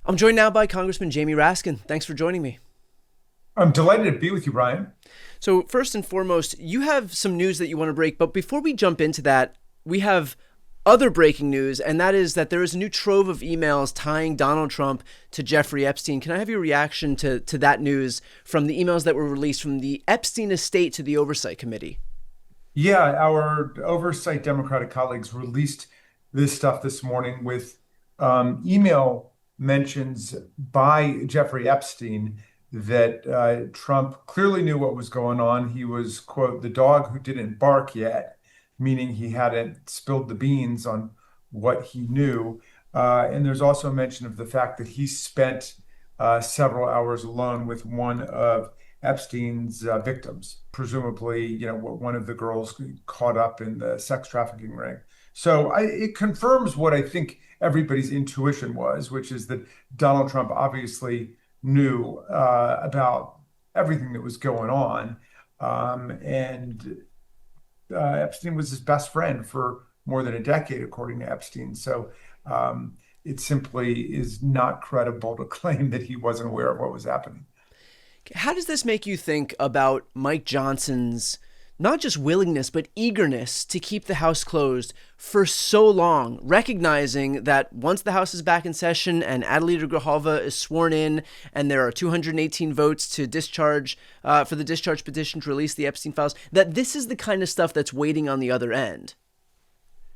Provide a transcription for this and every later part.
I'm joined now by Congressman Jamie Raskin. Thanks for joining me. I'm delighted to be with you, Brian. So, first and foremost, you have some news that you want to break, but before we jump into that, we have other breaking news, and that is that there is a new trove of emails tying Donald Trump to Jeffrey Epstein. Can I have your reaction to that news from the emails that were released from the Epstein estate to the Oversight Committee? Yeah, our oversight Democratic colleagues released this stuff this morning with email mentions by Jeffrey Epstein that Trump clearly knew what was going on. He was, quote, the dog who didn't bark yet, meaning he hadn't spilled the beans on what he knew. And there's also a mention of the fact that he spent several hours alone with one of Epstein's victims, presumably, one of the girls caught up in the sex trafficking ring. So it confirms what I think everybody's intuition was, which is that Donald Trump obviously knew about everything that was going on. And Epstein was his best friend for more than a decade, according to Epstein. So it simply is not credible to claim that he wasn't aware of what was happening. How does this make you think about Mike Johnson's not just willingness, but eagerness to keep the House closed for so long, recognizing that once the House is back in session and Adelita Grijalva is sworn in and there are 218 votes to discharge for the discharge petition to release the Epstein files, that this is the kind of stuff that's waiting on the other end?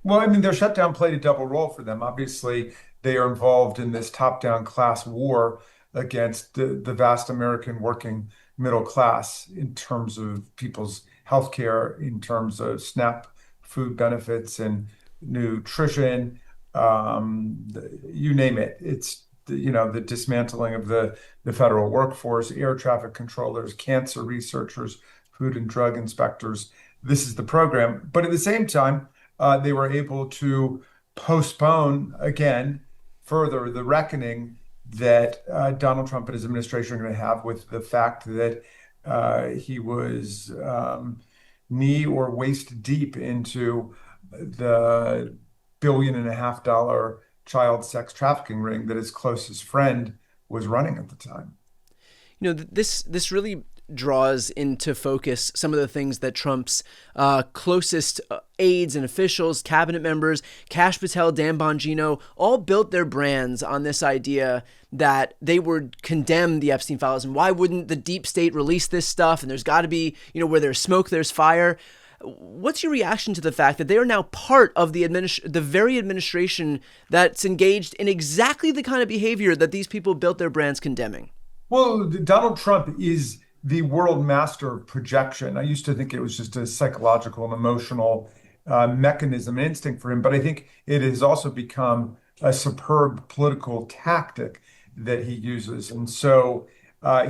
Well, I mean, their shutdown played a double role for them. Obviously, they are involved in this top-down class war against the vast American working middle class in terms of people's health care, in terms of SNAP food benefits and nutrition, you name it. It's the dismantling of the federal workforce, air traffic controllers, cancer researchers, food and drug inspectors. This is the program. But at the same time, they were able to postpone again further the reckoning that Donald Trump and his administration are going to have with the fact that he was knee or waist deep into the $1.5 billion child sex trafficking ring that his closest friend was running at the time. This really draws into focus some of the things that Trump's closest aides and officials, cabinet members, Kash Patel, Dan Bongino, all built their brands on this idea that they would condemn the Epstein files. And why wouldn't the deep state release this stuff? And there's got to be, where there's smoke, there's fire. What's your reaction to the fact that they are now part of the very administration that's engaged in exactly the kind of behavior that these people built their brands condemning? Well, Donald Trump is the world master of projection. I used to think it was just a psychological and emotional mechanism and instinct for him, but I think it has also become a superb political tactic that he uses. And so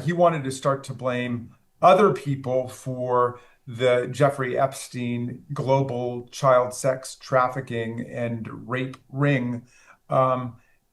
he wanted to start to blame other people for the Jeffrey Epstein global child sex trafficking and rape ring,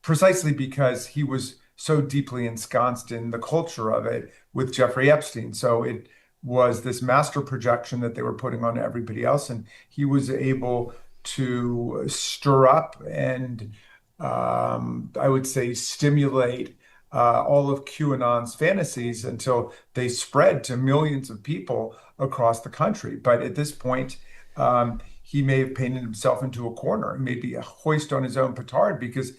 precisely because he was so deeply ensconced in the culture of it with Jeffrey Epstein. So it was this master projection that they were putting on everybody else. And he was able to stir up and I would say stimulate all of QAnon's fantasies until they spread to millions of people across the country. But at this point, he may have painted himself into a corner, maybe a hoist on his own petard, because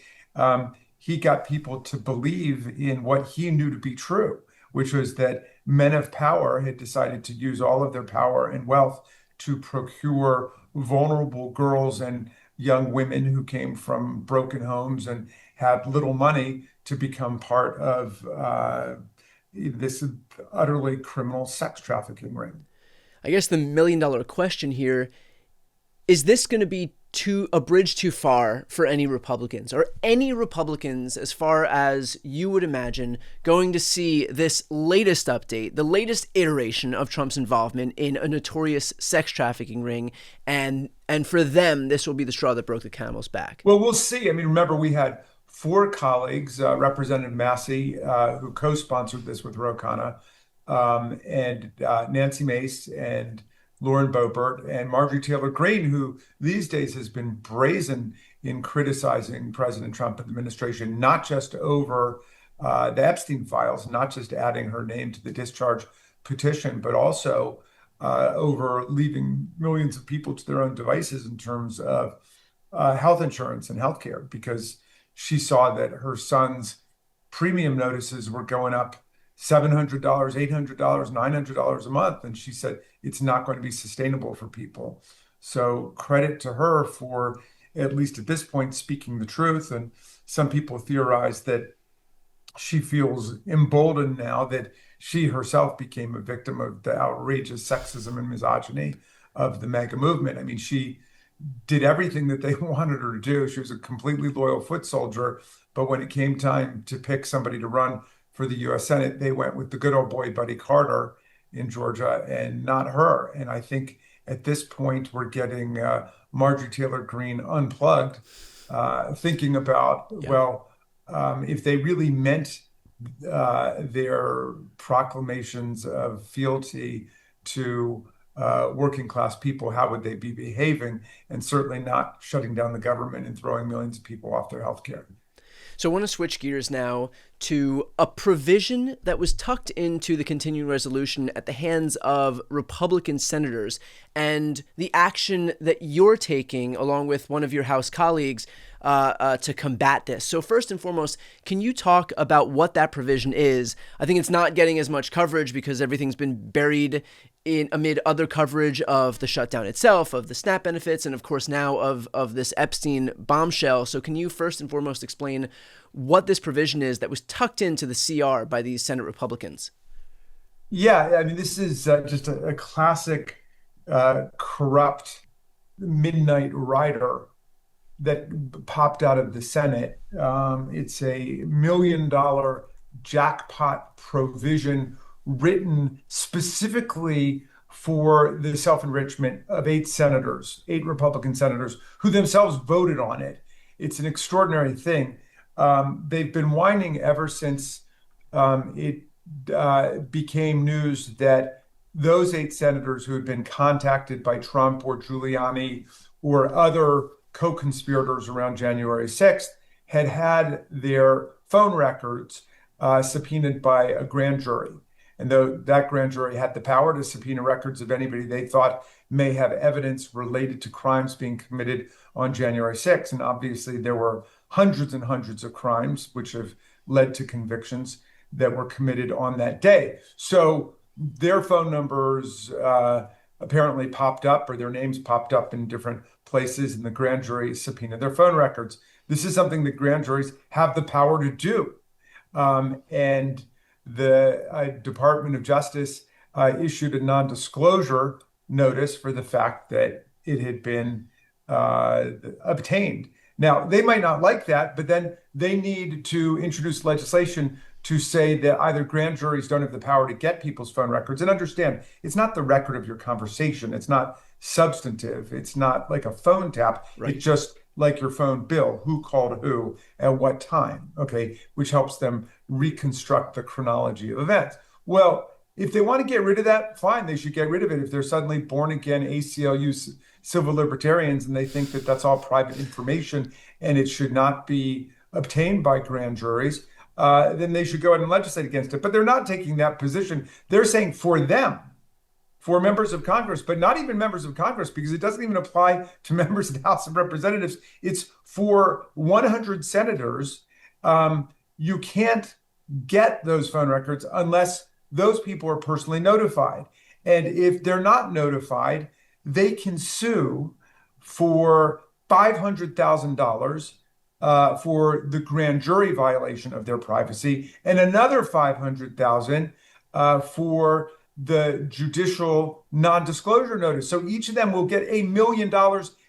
he got people to believe in what he knew to be true, which was that men of power had decided to use all of their power and wealth to procure vulnerable girls and young women who came from broken homes and had little money to become part of this utterly criminal sex trafficking ring. I guess the $1 million question here is this going to be a bridge too far for any Republicans, or any Republicans, as far as you would imagine, going to see this latest update, the latest iteration of Trump's involvement in a notorious sex trafficking ring, and for them, this will be the straw that broke the camel's back? Well, we'll see. I mean, remember, we had four colleagues, Representative Massey, who co-sponsored this with Ro Khanna, and Nancy Mace and Lauren Boebert and Marjorie Taylor Greene, who these days has been brazen in criticizing President Trump and the administration, not just over the Epstein files, not just adding her name to the discharge petition, but also over leaving millions of people to their own devices in terms of health insurance and healthcare, because she saw that her son's premium notices were going up $700, $800, $900 a month. And she said it's not going to be sustainable for people. So credit to her for, at least at this point, speaking the truth. And some people theorize that she feels emboldened now that she herself became a victim of the outrageous sexism and misogyny of the MAGA movement. I mean, she did everything that they wanted her to do. She was a completely loyal foot soldier. But when it came time to pick somebody to run for the US Senate, they went with the good old boy, Buddy Carter in Georgia, and not her. And I think at this point, we're getting Marjorie Taylor Greene unplugged, thinking about, well, if they really meant their proclamations of fealty to working class people, how would they be behaving? And certainly not shutting down the government and throwing millions of people off their health care. So I want to switch gears now to a provision that was tucked into the continuing resolution at the hands of Republican senators and the action that you're taking along with one of your House colleagues to combat this. So first and foremost, can you talk about what that provision is? I think it's not getting as much coverage because everything's been buried in amid other coverage of the shutdown itself, of the SNAP benefits, and of course now of this Epstein bombshell. So can you first and foremost explain what this provision is that was tucked into the CR by these Senate Republicans? Yeah, I mean, this is just a classic corrupt midnight rider that popped out of the Senate. It's a $1 million jackpot provision written specifically for the self-enrichment of eight Republican senators who themselves voted on it. It's an extraordinary thing. They've been whining ever since it became news that those 8 senators who had been contacted by Trump or Giuliani or other co-conspirators around January 6th had their phone records subpoenaed by a grand jury. And though that grand jury had the power to subpoena records of anybody they thought may have evidence related to crimes being committed on January 6th, and obviously there were hundreds and hundreds of crimes which have led to convictions that were committed on that day. So their phone numbers apparently popped up, or their names popped up in different places, and the grand jury subpoenaed their phone records. This is something that grand juries have the power to do. And the Department of Justice issued a non-disclosure notice for the fact that it had been obtained. Now, they might not like that, but then they need to introduce legislation to say that either grand juries don't have the power to get people's phone records. And understand, it's not the record of your conversation. It's not substantive. It's not like a phone tap. Right. It's just like your phone bill, who called who at what time, okay, which helps them reconstruct the chronology of events. Well, if they want to get rid of that, fine, they should get rid of it. If they're suddenly born again ACLU civil libertarians and they think that that's all private information and it should not be obtained by grand juries, then they should go ahead and legislate against it. But they're not taking that position. They're saying for them, for members of Congress, but not even members of Congress, because it doesn't even apply to members of the House of Representatives. It's for 100 senators. You can't get those phone records unless those people are personally notified. And if they're not notified, they can sue for $500,000 for the grand jury violation of their privacy, and another $500,000 for the judicial non-disclosure notice. So each of them will get $1 million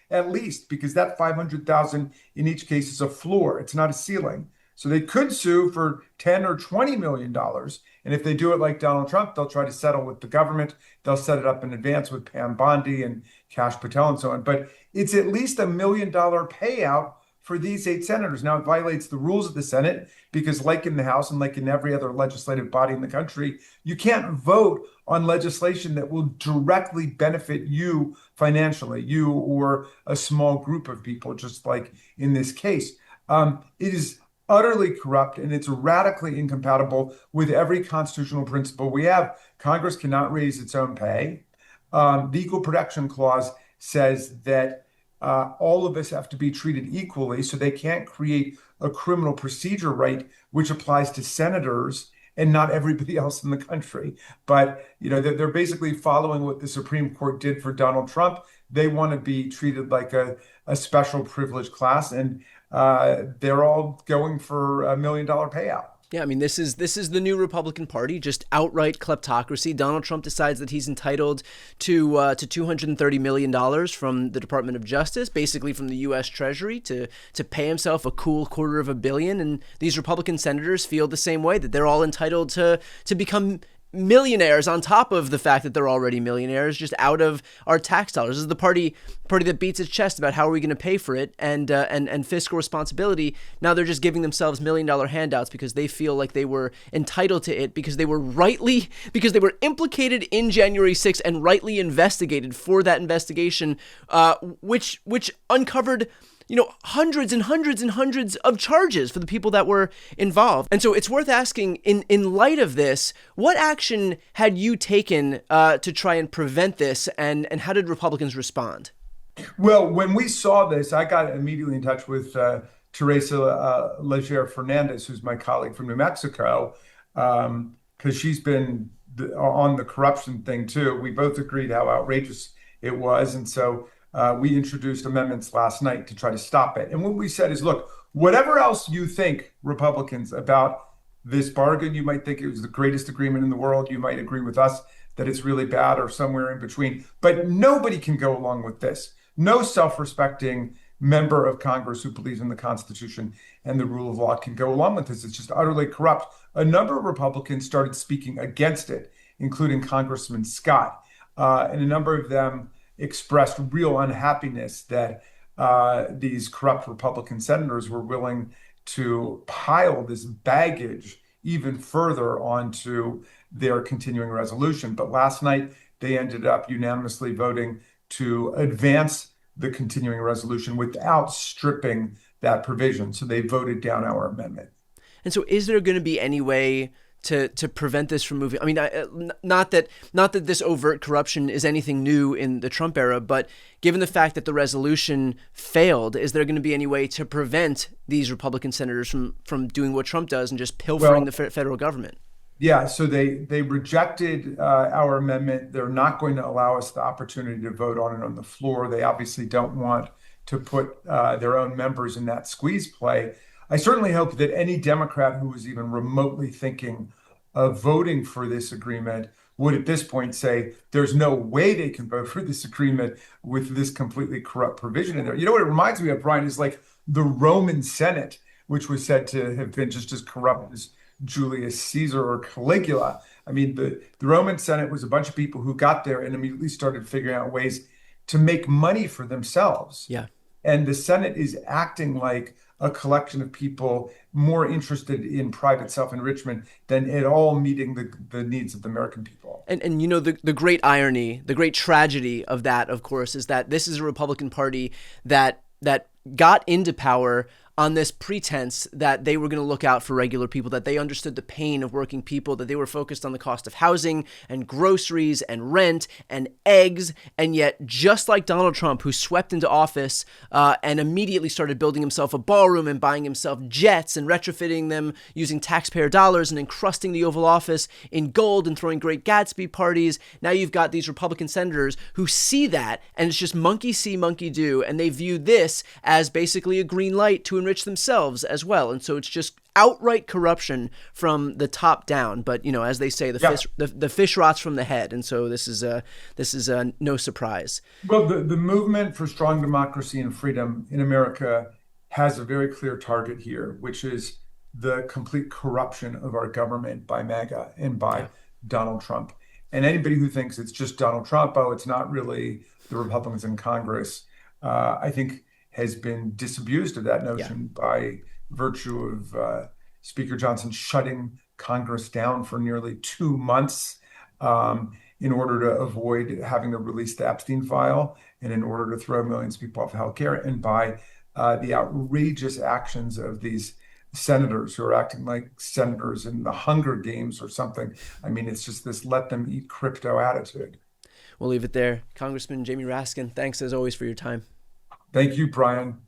at least, because that $500,000 in each case is a floor. It's not a ceiling. So they could sue for $10 or $20 million. And if they do it like Donald Trump, they'll try to settle with the government. They'll set it up in advance with Pam Bondi and Kash Patel and so on. But it's at least $1 million payout for these 8 senators. Now, it violates the rules of the Senate because, like in the House and like in every other legislative body in the country, you can't vote on legislation that will directly benefit you financially, you or a small group of people, just like in this case. It is utterly corrupt and it's radically incompatible with every constitutional principle we have. Congress cannot raise its own pay. The Equal Protection Clause says that all of us have to be treated equally, so they can't create a criminal procedure right, which applies to senators and not everybody else in the country. But they're basically following what the Supreme Court did for Donald Trump. They want to be treated like a special privileged class, and they're all going for $1 million payout. Yeah, I mean, this is the new Republican Party, just outright kleptocracy. Donald Trump decides that he's entitled to $230 million from the Department of Justice, basically from the U.S. Treasury, to pay himself a cool $250 million. And these Republican senators feel the same way, that they're all entitled to become millionaires on top of the fact that they're already millionaires, just out of our tax dollars. This is the party that beats its chest about how are we going to pay for it and fiscal responsibility. Now they're just giving themselves $1 million handouts because they feel like they were entitled to it because they were implicated in January 6th and rightly investigated for that investigation, which uncovered hundreds and hundreds and hundreds of charges for the people that were involved. And so it's worth asking, in light of this, what action had you taken to try and prevent this, and how did Republicans respond? Well, when we saw this, I got immediately in touch with Teresa Leger Fernandez, who's my colleague from New Mexico, because she's been on the corruption thing too. We both agreed how outrageous it was. And so we introduced amendments last night to try to stop it. And what we said is, look, whatever else you think, Republicans, about this bargain, you might think it was the greatest agreement in the world. You might agree with us that it's really bad or somewhere in between. But nobody can go along with this. No self-respecting member of Congress who believes in the Constitution and the rule of law can go along with this. It's just utterly corrupt. A number of Republicans started speaking against it, including Congressman Scott. And a number of them expressed real unhappiness that these corrupt Republican senators were willing to pile this baggage even further onto their continuing resolution. But last night, they ended up unanimously voting to advance the continuing resolution without stripping that provision. So they voted down our amendment. And so is there going to be any way to prevent this from moving? I mean, not that this overt corruption is anything new in the Trump era, but given the fact that the resolution failed, is there going to be any way to prevent these Republican senators from doing what Trump does and just pilfering the federal government? Yeah, so they rejected our amendment. They're not going to allow us the opportunity to vote on it on the floor. They obviously don't want to put their own members in that squeeze play. I certainly hope that any Democrat who was even remotely thinking of voting for this agreement would at this point say there's no way they can vote for this agreement with this completely corrupt provision in there. You know what it reminds me of, Brian, is like the Roman Senate, which was said to have been just as corrupt as Julius Caesar or Caligula. I mean, the Roman Senate was a bunch of people who got there and immediately started figuring out ways to make money for themselves. Yeah. And the Senate is acting like a collection of people more interested in private self-enrichment than at all meeting the needs of the American people. And the great irony, the great tragedy of that, of course, is that this is a Republican Party that got into power on this pretense that they were going to look out for regular people, that they understood the pain of working people, that they were focused on the cost of housing and groceries and rent and eggs. And yet, just like Donald Trump, who swept into office and immediately started building himself a ballroom and buying himself jets and retrofitting them using taxpayer dollars and encrusting the Oval Office in gold and throwing Great Gatsby parties, now you've got these Republican senators who see that, and it's just monkey see, monkey do, and they view this as basically a green light to enrich themselves as well. And so it's just outright corruption from the top down. But as they say, the fish rots from the head, and so this is no surprise. Well, the movement for strong democracy and freedom in America has a very clear target here, which is the complete corruption of our government by MAGA and by Donald Trump. And anybody who thinks it's just Donald Trump, it's not really the Republicans in Congress, I think has been disabused of that Yeah. notion by virtue of Speaker Johnson shutting Congress down for nearly 2 months in order to avoid having to release the Epstein file and in order to throw millions of people off healthcare, and by the outrageous actions of these senators who are acting like senators in the Hunger Games or something. I mean, it's just this let them eat crypto attitude. We'll leave it there. Congressman Jamie Raskin, thanks as always for your time. Thank you, Brian.